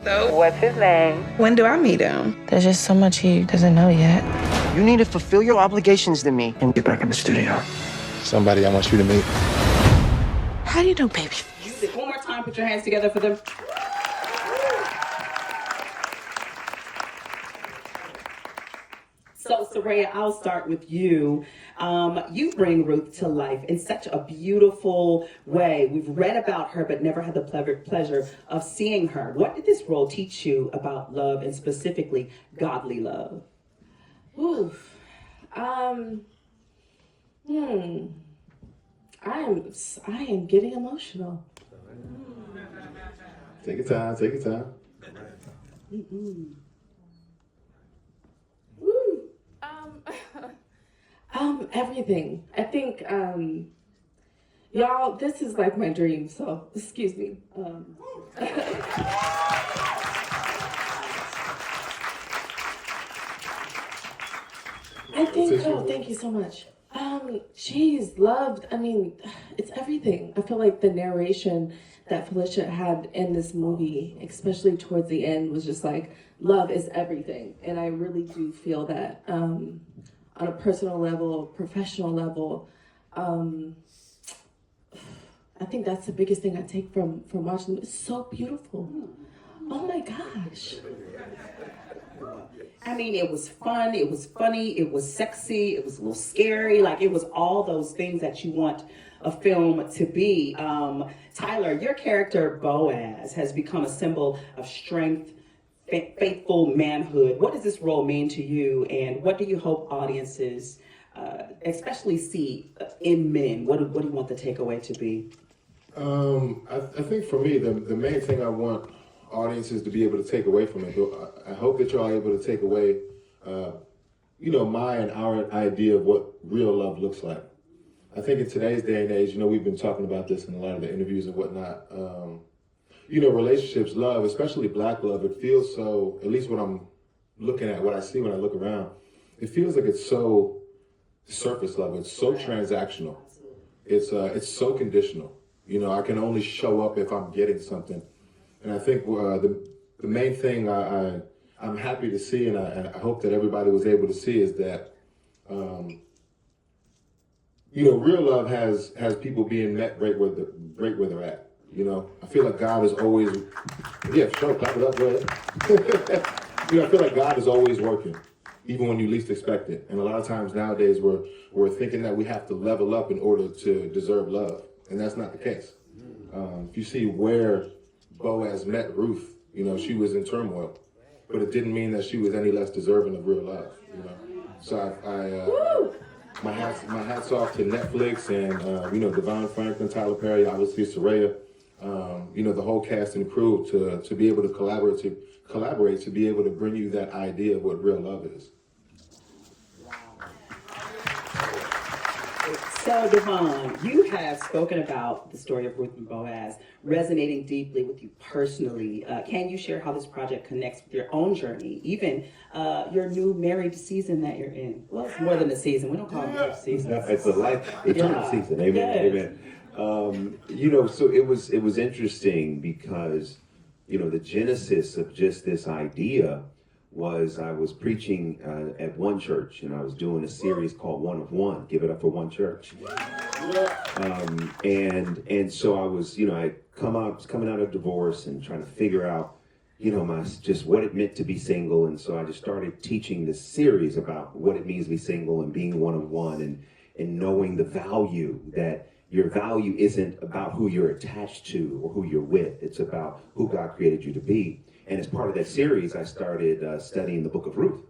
So, what's his name? When do I meet him? There's just so much he doesn't know yet. You need to fulfill your obligations to me and get back in the studio. Somebody I want you to meet. How do you know, baby? One more time, put your hands together for them. So, Serayah, I'll start with you. You bring Ruth to life in such a beautiful way. We've read about her, but never had the pleasure of seeing her. What did this role teach you about love, and specifically godly love? Oof. I am getting emotional. Take your time, take your time. Everything. I think, y'all, this is like my dream, so excuse me. I think, thank you so much. She's loved, it's everything. I feel like the narration that Felicia had in this movie, especially towards the end, was just like, love is everything. And I really do feel that on a personal level, professional level. I think that's the biggest thing I take from watching them. It's so beautiful. Oh my gosh. I mean, it was fun, it was funny, it was sexy, it was a little scary. Like, it was all those things that you want a film to be. Tyler, your character, Boaz, has become a symbol of strength, faithful manhood. What does this role mean to you, and what do you hope audiences especially see in men? What do you want the takeaway to be? I think for me, the main thing I want audiences to be able to take away from it, I hope that you're able to take away, my and our idea of what real love looks like. I think in today's day and age, we've been talking about this in a lot of the interviews and whatnot. Relationships, love, especially Black love, it feels so, at least when I'm looking at what I see when I look around, it feels like it's so surface level. It's so transactional. It's so conditional. I can only show up if I'm getting something. And I think the main thing I'm happy to see, and I hope that everybody was able to see, is that real love has people being met right where they're at. I feel like God is always, clap it up, go ahead. I feel like God is always working, even when you least expect it. And a lot of times nowadays we're thinking that we have to level up in order to deserve love, and that's not the case. If you see where Boaz met Ruth, she was in turmoil, but it didn't mean that she was any less deserving of real love. So my hats off to Netflix and Devon, Franklin, Tyler Perry, obviously Serayah, the whole cast and crew to be able to collaborate to be able to bring you that idea of what real love is. So, Devon, you have spoken about the story of Ruth and Boaz resonating deeply with you personally. Can you share how this project connects with your own journey, even your new married season that you're in? Well, it's more than a season. We don't call it marriage season. It's a eternal season. Amen. Yes. Amen. So it was interesting because, the genesis of just this idea was I was preaching at one church, and I was doing a series called One of One. Give it up for one church. And so I was, coming out of divorce and trying to figure out, just what it meant to be single. And so I just started teaching this series about what it means to be single and being one of one, and knowing the value that your value isn't about who you're attached to or who you're with. It's about who God created you to be. And as part of that series, I started studying the book of Ruth,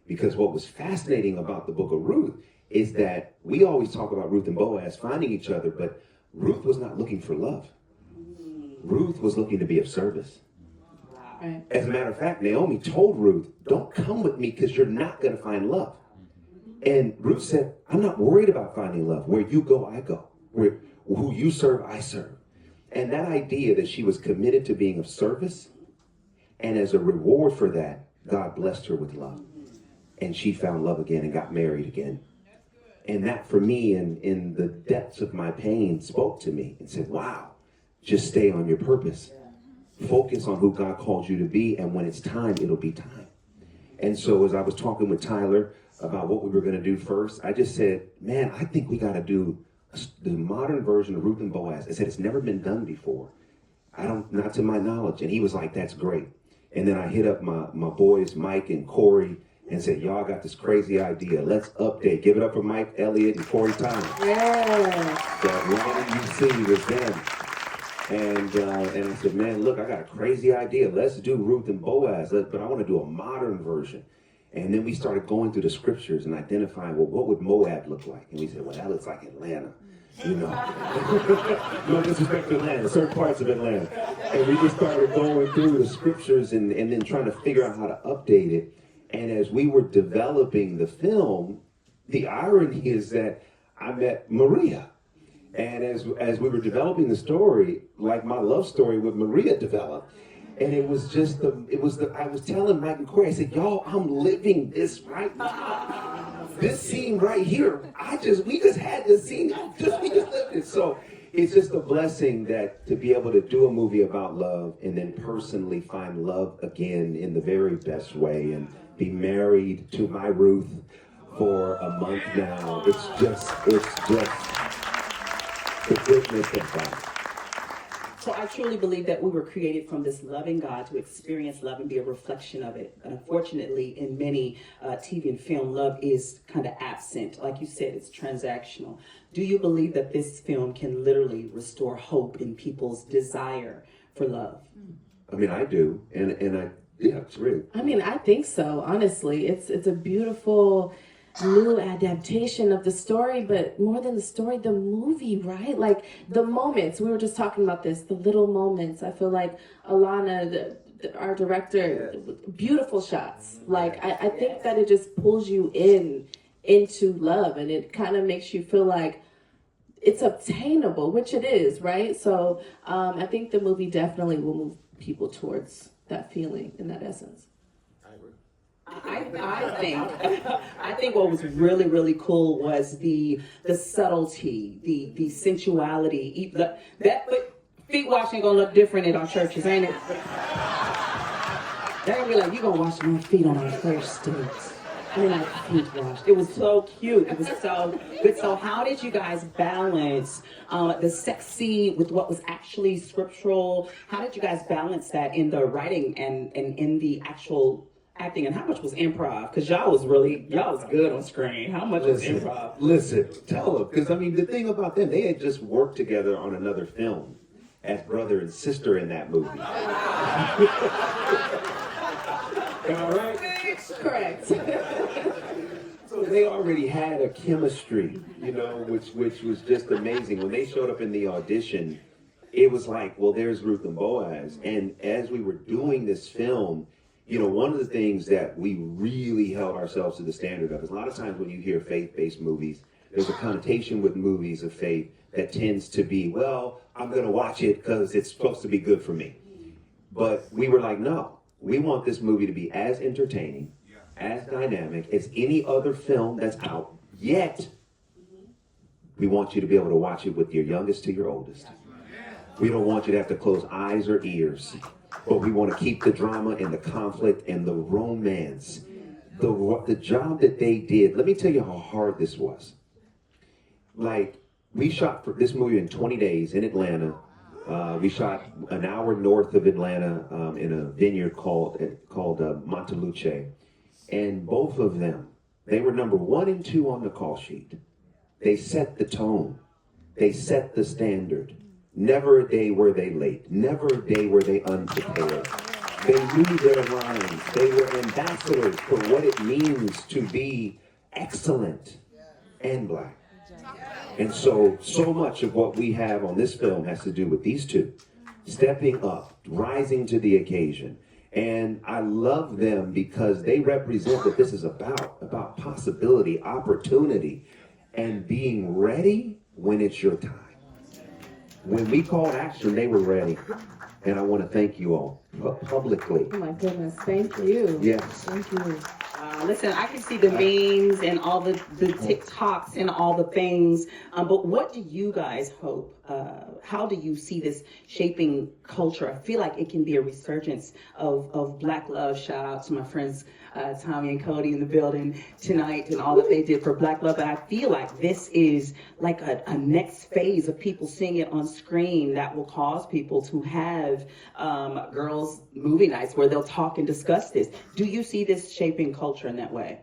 because what was fascinating about the book of Ruth is that we always talk about Ruth and Boaz finding each other, but Ruth was not looking for love. Ruth was looking to be of service. As a matter of fact, Naomi told Ruth, don't come with me because you're not going to find love. And Ruth said, I'm not worried about finding love. Where you go, I go. Where who you serve, I serve. And that idea that she was committed to being of service, and as a reward for that, God blessed her with love. And she found love again and got married again. And that for me, in the depths of my pain, spoke to me and said, wow, just stay on your purpose. focus on who God called you to be, and when it's time, it'll be time. And so as I was talking with Tyler about what we were going to do first, I just said, man, I think we got to do the modern version of Ruth and Boaz. I said, it's never been done before. Not to my knowledge. And he was like, that's great. And then I hit up my boys, Mike and Corey, and said, y'all got this crazy idea. Let's update. Give it up for Mike Elliott and Corey Thomas. Yeah. That one you see was them. And I said, man, look, I got a crazy idea. Let's do Ruth and Boaz, but I want to do a modern version. And then we started going through the scriptures and identifying, well, what would Moab look like? And we said, well, that looks like Atlanta. You know, no disrespect to Atlanta, certain parts of Atlanta. And we just started going through the scriptures and then trying to figure out how to update it. And as we were developing the film, the irony is that I met Maria. And as we were developing the story, like my love story with Maria developed. And it was I was telling Mike and Corey, I said, y'all, I'm living this right now. This scene right here, we just had this scene, we just lived it. So it's just a blessing that to be able to do a movie about love and then personally find love again in the very best way and be married to my Ruth for a month now. It's just the goodness of God. So I truly believe that we were created from this loving God to experience love and be a reflection of it. But unfortunately, in many TV and film, love is kind of absent. Like you said, it's transactional. Do you believe that this film can literally restore hope in people's desire for love? I mean, I do. And yeah, it's real. I mean, I think so, honestly. It's a beautiful new adaptation of the story, but more than the story, the movie, right? Like the moments, we were just talking about this, the little moments. I feel like Alana, our director, beautiful shots. Like I think that it just pulls you into love, and it kind of makes you feel like it's obtainable, which it is, right? So I think the movie definitely will move people towards that feeling and that essence. I think what was really, really cool was the subtlety, the sensuality. Feet washing gonna look different in our churches, ain't it? They're gonna be like, you gonna wash my feet on our first date. I mean, like feet washed. It was so cute. It was so good. So how did you guys balance the sexy with what was actually scriptural? How did you guys balance that in the writing and in the actual acting, and how much was improv? Because y'all was good on screen. How much was improv? Listen, tell them. Because I mean, the thing about them, they had just worked together on another film as brother and sister in that movie. All right? Correct. So they already had a chemistry, you know, which was just amazing. When they showed up in the audition, it was like, well, there's Ruth and Boaz. And as we were doing this film, you know, one of the things that we really held ourselves to the standard of is a lot of times when you hear faith-based movies, there's a connotation with movies of faith that tends to be, well, I'm going to watch it because it's supposed to be good for me. But we were like, no, we want this movie to be as entertaining, as dynamic as any other film that's out yet. We want you to be able to watch it with your youngest to your oldest. We don't want you to have to close eyes or ears. But we want to keep the drama and the conflict and the romance. The job that they did, let me tell you how hard this was. Like, we shot for this movie in 20 days in Atlanta. We shot an hour north of Atlanta in a vineyard called Monteluce. And both of them, they were number 1 and 2 on the call sheet. They set the tone. They set the standard. Never a day were they late. Never a day were they unprepared. They knew their lines. They were ambassadors for what it means to be excellent and black. And so much of what we have on this film has to do with these two. Stepping up, rising to the occasion. And I love them because they represent what this is about possibility, opportunity, and being ready when it's your time. When we called action, they were ready. And I want to thank you all publicly. Oh my goodness, thank you. Yes. Thank you. Listen, I can see the memes and all the TikToks and all the things. But what do you guys hope how do you see this shaping culture? I feel like it can be a resurgence of Black love. Shout out to my friends Tommy and Cody in the building tonight and all that they did for Black love. But I feel like this is like a next phase of people seeing it on screen that will cause people to have girls' movie nights where they'll talk and discuss this. Do you see this shaping culture in that way?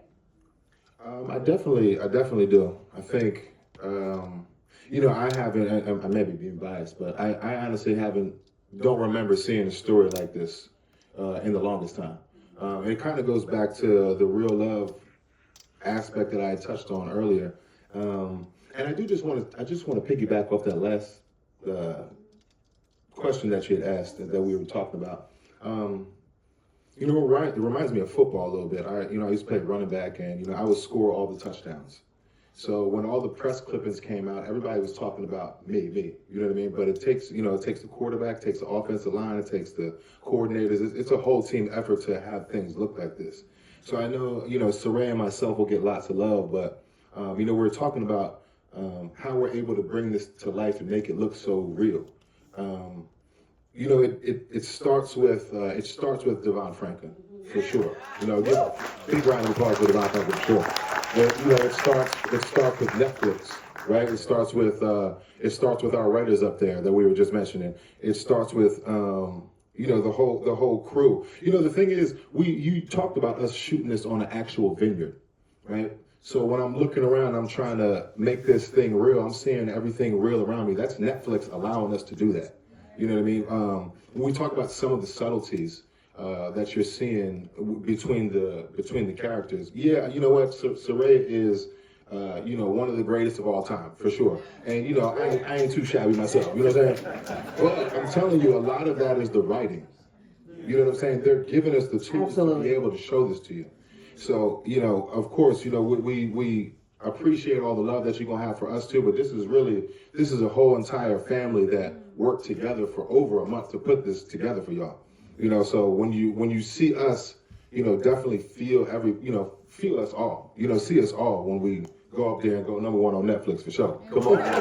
I definitely do. I think, I haven't, I may be being biased, but I honestly don't remember seeing a story like this in the longest time. It kind of goes back to the real love aspect that I had touched on earlier. And I just want to piggyback off that last question that you had asked that we were talking about. It reminds me of football a little bit. I used to play running back, and I would score all the touchdowns. So when all the press clippings came out, everybody was talking about me. You know what I mean? But it takes the quarterback, takes the offensive line, it takes the coordinators. It's a whole team effort to have things look like this. So I know, Serayah and myself will get lots of love, but we're talking about how we're able to bring this to life and make it look so real. It starts with Devon Franklin, for sure. Give a big round of applause for Devon Franklin, for sure. But, it starts with Netflix, right? It starts with our writers up there that we were just mentioning. It starts with the whole crew. The thing is, you talked about us shooting this on an actual vineyard, right? So when I'm looking around, I'm trying to make this thing real. I'm seeing everything real around me. That's Netflix allowing us to do that. You know what I mean? When we talk about some of the subtleties that you're seeing between the characters, yeah, you know what? Serayah is, one of the greatest of all time, for sure. And, I ain't too shabby myself, you know what I'm saying? But I'm telling you, a lot of that is the writing. You know what I'm saying? They're giving us the tools to be able to show this to you. So, of course, we appreciate all the love that you're going to have for us too, but this is a whole entire family that worked together for over a month to put this together for y'all. So when you see us, definitely feel us all, see us all when we go up there and go #1 on Netflix for sure. Come on. Man,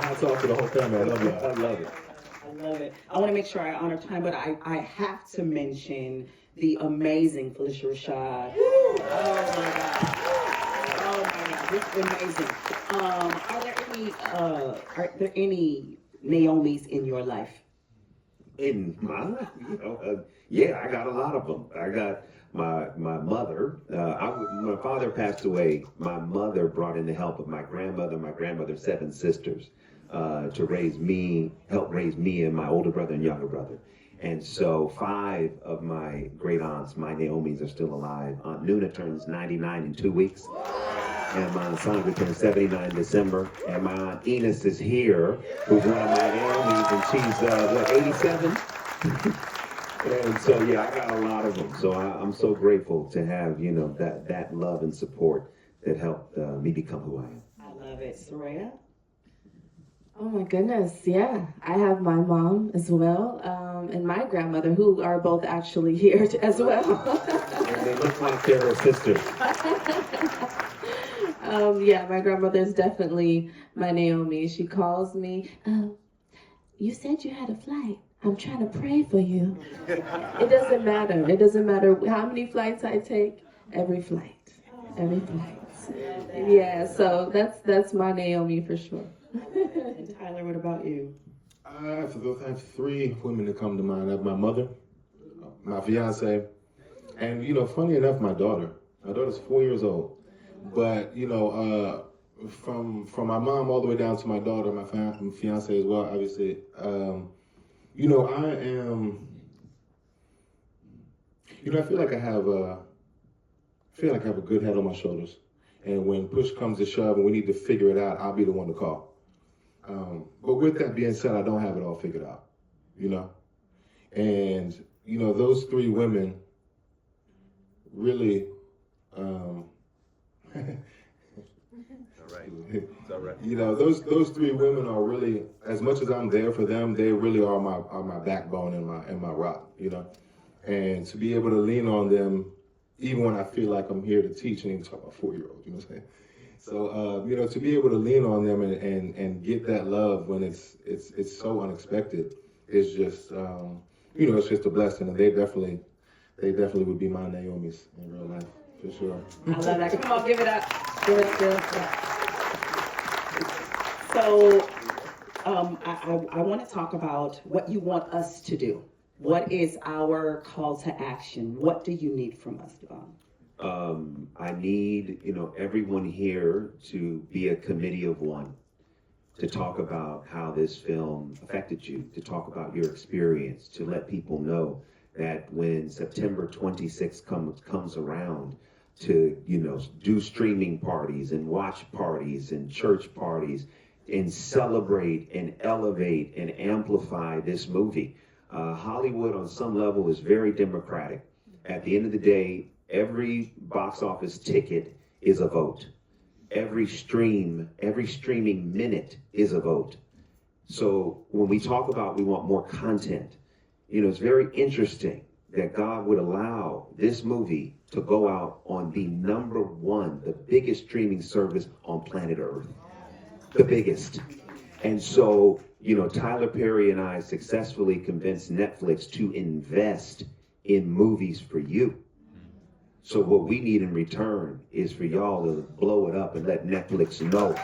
hats off to the whole family. I love you. I love it. I love it. I want to make sure I honor time, but I have to mention the amazing Phylicia Rashad. Oh my God, this is amazing. Are there any Naomis in your life? In my life, yeah, I got a lot of them. I got my mother. My father passed away. My mother brought in the help of my grandmother's 7 sisters, to help raise me and my older brother and younger brother. And so 5 of my great aunts, my Naomis, are still alive. Aunt Nuna turns 99 in 2 weeks. And my Aunt Sandra turns 79 in December. And my Aunt Enos is here, who's one of my Naomis, and she's, 87? And so, yeah, I got a lot of them. So I'm so grateful to have, that love and support that helped me become who I am. I love it. Serayah? Oh my goodness, yeah. I have my mom as well, and my grandmother, who are both actually here as well. And they look like they're her sisters. Yeah, my grandmother is definitely my Naomi. She calls me, you said you had a flight. I'm trying to pray for you. It doesn't matter. It doesn't matter how many flights I take. Every flight. Yeah, so that's my Naomi for sure. And Tyler, what about you? I have 3 women that come to mind. I have my mother, my fiance, and funny enough, my daughter. My daughter's 4 years old. But from my mom all the way down to my daughter, my fiance as well, obviously. I am. I feel like I have a good head on my shoulders, and when push comes to shove and we need to figure it out, I'll be the one to call. But with that being said, I don't have it all figured out, and those 3 women really. It's all right. Those 3 women are really, as much as I'm there for them, they really are my backbone and my rock, and to be able to lean on them, even when I feel like I'm here to teach, and even talk about 4-year-olds, you know what I'm saying? So, to be able to lean on them and get that love when it's so unexpected is just, it's just a blessing. And they definitely would be my Naomi's in real life, for sure. I love that. Come on, give it up. Give it up. So, I want to talk about what you want us to do. What is our call to action? What do you need from us, Devon? I need, everyone here to be a committee of one, to talk about how this film affected you, to talk about your experience, to let people know that when September 26th comes around, to, do streaming parties and watch parties and church parties and celebrate and elevate and amplify this movie. Hollywood on some level is very democratic. At the end of the day, every box office ticket is a vote. Every streaming minute is a vote. So when we talk about we want more content, it's very interesting that God would allow this movie to go out on the number one, the biggest streaming service on planet Earth. The biggest. And so, Tyler Perry and I successfully convinced Netflix to invest in movies for you. So what we need in return is for y'all to blow it up and let Netflix know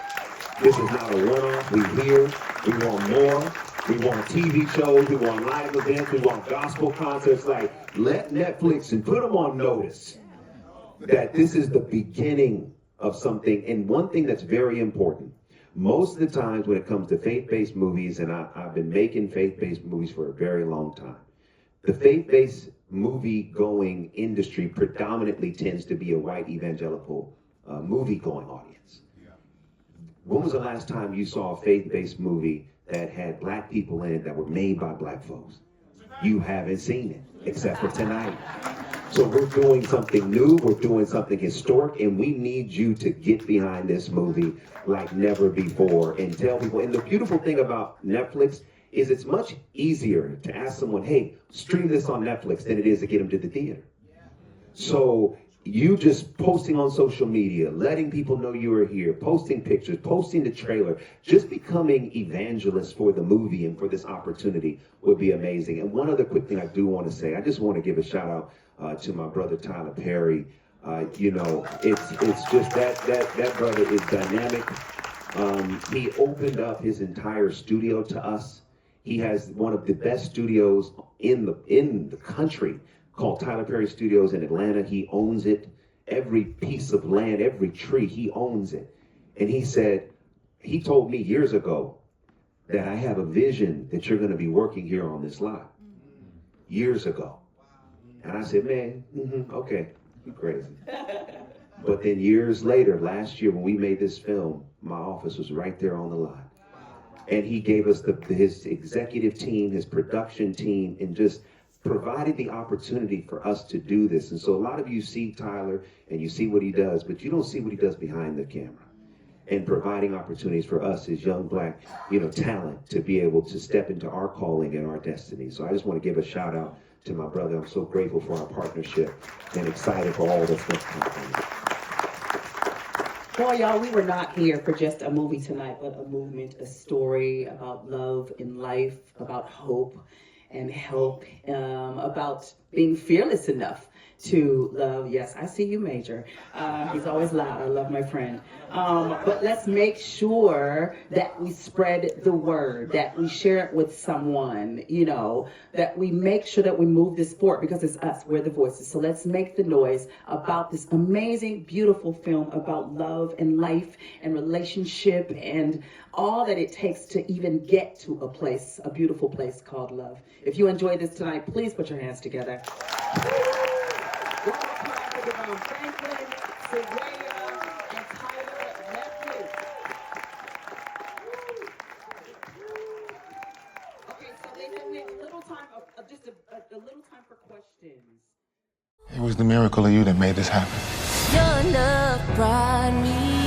this is not a one-off. We're here. We want more. We want TV shows. We want live events. We want gospel concerts. Let Netflix and put them on notice that this is the beginning of something. And one thing that's very important, most of the times when it comes to faith-based movies, and I've been making faith-based movies for a very long time, the faith-based movie-going industry predominantly tends to be a white evangelical movie-going audience. When was the last time you saw a faith-based movie that had black people in it that were made by black folks? You haven't seen it, except for tonight. So we're doing something new, we're doing something historic, and we need you to get behind this movie like never before and tell people. And the beautiful thing about Netflix is it's much easier to ask someone, hey, stream this on Netflix than it is to get them to the theater. So you just posting on social media, letting people know you are here, posting pictures, posting the trailer, just becoming evangelists for the movie and for this opportunity would be amazing. And one other quick thing I do want to say, I just want to give a shout out to my brother Tyler Perry. It's just that brother is dynamic. He opened up his entire studio to us. He has one of the best studios in the country called Tyler Perry Studios in Atlanta. He owns it. Every piece of land, every tree, he owns it. And he told me years ago that I have a vision that you're going to be working here on this lot. Years ago. And I said, man, okay, you're crazy. But then years later, last year when we made this film, my office was right there on the lot. And he gave us his executive team, his production team, and just provided the opportunity for us to do this. And so a lot of you see Tyler and you see what he does, but you don't see what he does behind the camera. And providing opportunities for us as young black, talent to be able to step into our calling and our destiny. So I just want to give a shout out to my brother. I'm so grateful for our partnership and excited for all that's going to come. Boy, y'all, we were not here for just a movie tonight, but a movement, a story about love in life, about hope and help, about being fearless enough to love. Yes, I see you, Major. He's always loud. I love my friend. But let's make sure that we spread the word, that we share it with someone, that we make sure that we move this forward because it's us. We're the voices. So let's make the noise about this amazing, beautiful film about love and life and relationship and all that it takes to even get to a beautiful place called love. If you enjoyed this tonight, please put your hands together. Franklin, Serayah, and Tyler Lepley. Okay, so they have a little time, just a little time for questions. It was the miracle of you that made this happen. Your love brought me